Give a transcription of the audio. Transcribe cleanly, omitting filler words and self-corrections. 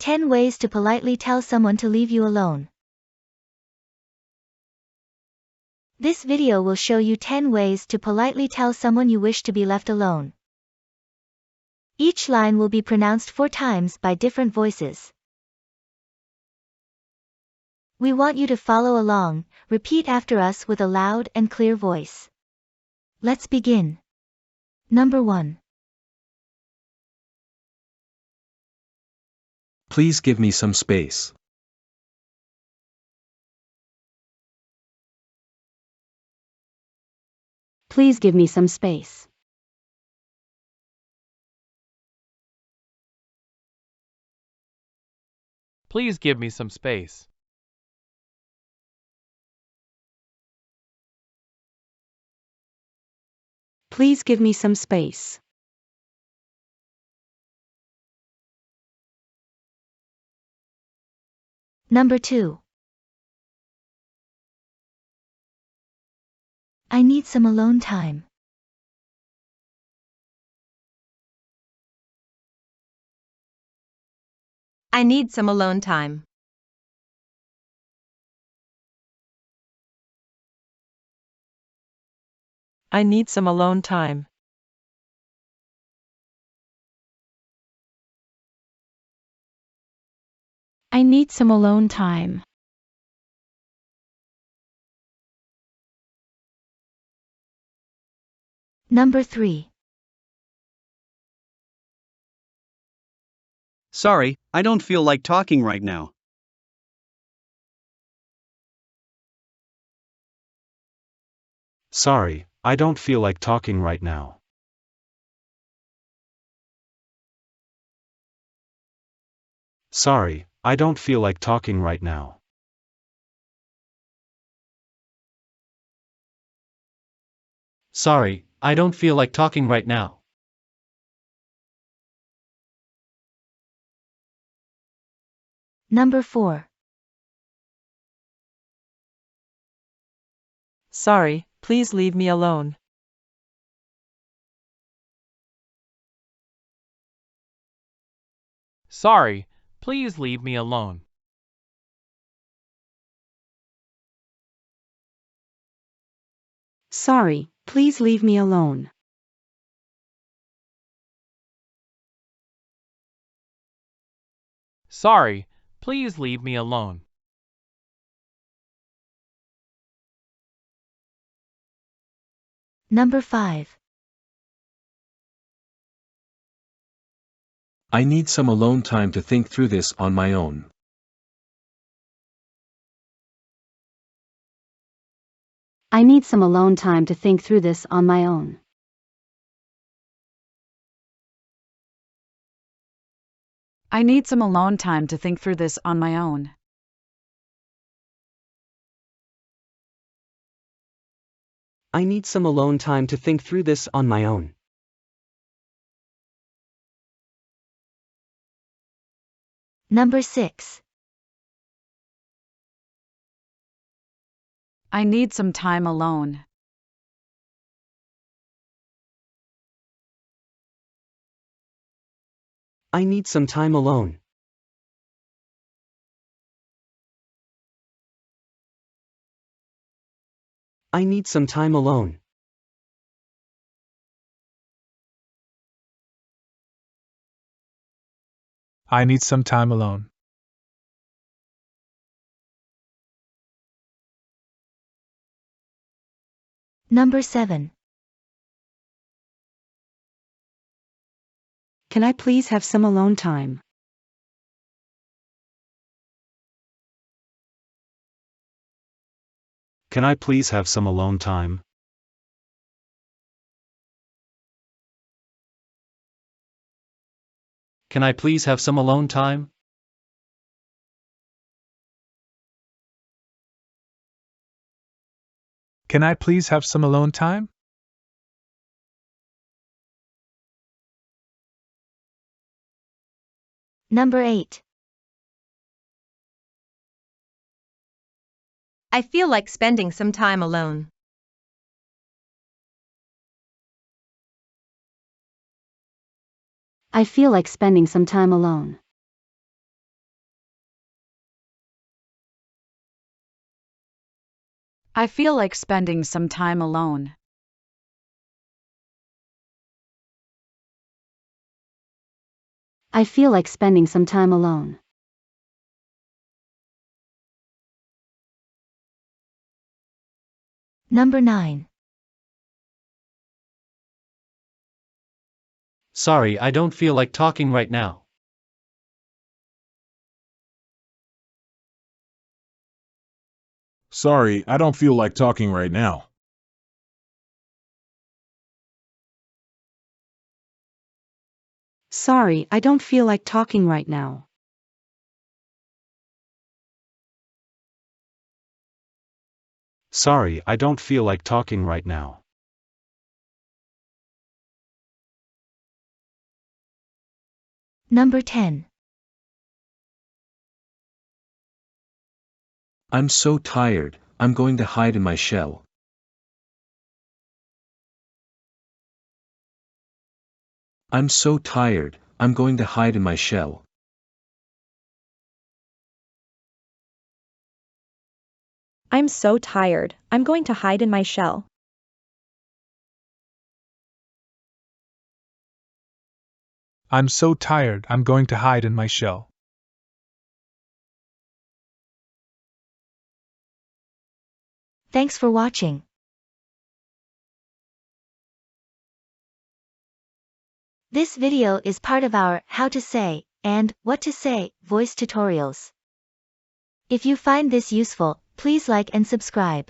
10 ways to politely tell someone to leave you alone. This video will show you 10 ways to politely tell someone you wish to be left alone. Each line will be pronounced 4 times by different voices. We want you to follow along, repeat after us with a loud and clear voice. Let's begin. Number 1. Please give me some space. Please give me some space. Please give me some space. Please give me some space. Number 2. I need some alone time. I need some alone time. I need some alone time. I need some alone time. Number 3. Sorry, I don't feel like talking right now. Sorry, I don't feel like talking right now. Sorry, I don't feel like talking right now. Sorry, I don't feel like talking right now. Number 4. Sorry, please leave me alone. Sorry, please leave me alone. Sorry, please leave me alone. Sorry, please leave me alone. Number 5. I need some alone time to think through this on my own. I need some alone time to think through this on my own. I need some alone time to think through this on my own. I need some alone time to think through this on my own. Number 6. I need some time alone. I need some time alone. I need some time alone. I need some time alone. Number 7. Can I please have some alone time? Can I please have some alone time? Can I please have some alone time? Can I please have some alone time? Number 8. I feel like spending some time alone. I feel like spending some time alone. I feel like spending some time alone. I feel like spending some time alone. Number 9. Sorry, I don't feel like talking right now. Sorry, I don't feel like talking right now. Sorry, I don't feel like talking right now. Sorry, I don't feel like talking right now. Number 10. I'm so tired, I'm going to hide in my shell. I'm so tired, I'm going to hide in my shell. I'm so tired, I'm going to hide in my shell. I'm so tired, I'm going to hide in my shell. Thanks for watching. This video is part of our How to Say and What to Say voice tutorials. If you find this useful, please like and subscribe.